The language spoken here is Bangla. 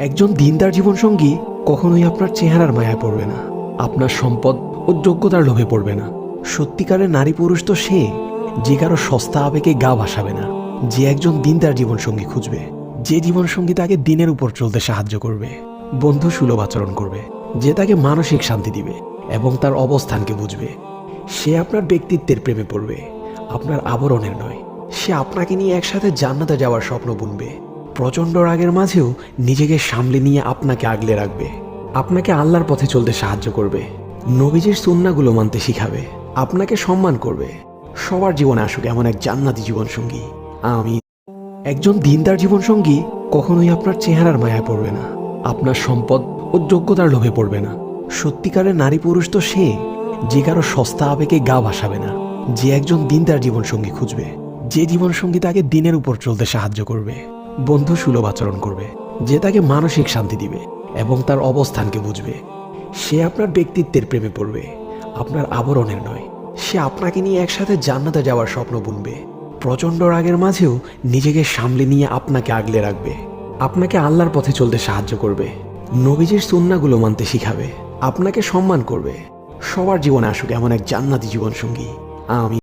একজন দিনদার জীবনসঙ্গী কখনোই আপনার চেহারার মায়ায় পড়বে না, আপনার সম্পদ ও যোগ্যতার লোভে পড়বে না। সত্যিকারের নারী পুরুষ তো সে যে কারো সস্তা আবেগে গা ভাসাবে না, যে একজন দিনদার জীবনসঙ্গী খুঁজবে, যে জীবনসঙ্গী তাকে দিনের উপর চলতে সাহায্য করবে, বন্ধু সুলভ আচরণ করবে, যে তাকে মানসিক শান্তি দিবে এবং তার অবস্থানকে বুঝবে। সে আপনার ব্যক্তিত্বের প্রেমে পড়বে, আপনার আবরণের নয়। সে আপনাকে নিয়ে একসাথে জান্নাতে যাওয়ার স্বপ্ন বুনবে, প্রচণ্ড রাগের মাঝেও নিজেকে সামলে নিয়ে আপনাকে আগলে রাখবে, আপনাকে আল্লাহর পথে চলতে সাহায্য করবে, নবীজির সুন্নাহগুলো মানতে শিখাবে, আপনাকে সম্মান করবে। সবার জীবনে আসুক এমন এক জান্নাতি জীবনসঙ্গী। আমি একজন দিনদার জীবনসঙ্গী কখনোই আপনার চেহারার মায়ায় পড়বে না, আপনার সম্পদ ও যোগ্যতার লোভে পড়বে না। সত্যিকারের নারী পুরুষ তো সে যে কারো সস্তা আবেগে গা ভাসাবে না, যে একজন দিনদার জীবনসঙ্গী খুঁজবে, যে জীবনসঙ্গী তাকে দিনের উপর চলতে সাহায্য করবে, বন্ধু সুলভ আচরণ করবে, যে তাকে মানসিক শান্তি দিবে এবং তার অবস্থানকে বুঝবে। সে আপনার ব্যক্তিত্বের প্রেমে পড়বে, আপনার আবরণের নয়। সে আপনাকে নিয়ে একসাথে জান্নাতে যাওয়ার স্বপ্ন বুনবে, প্রচণ্ড রাগের মাঝেও নিজেকে সামলে নিয়ে আপনাকে আগলে রাখবে, আপনাকে আল্লাহর পথে চলতে সাহায্য করবে, নবীজির সুন্নাহগুলো মানতে শিখাবে, আপনাকে সম্মান করবে। সবার জীবনে আসুক এমন এক জান্নাতি জীবনসঙ্গী। আমি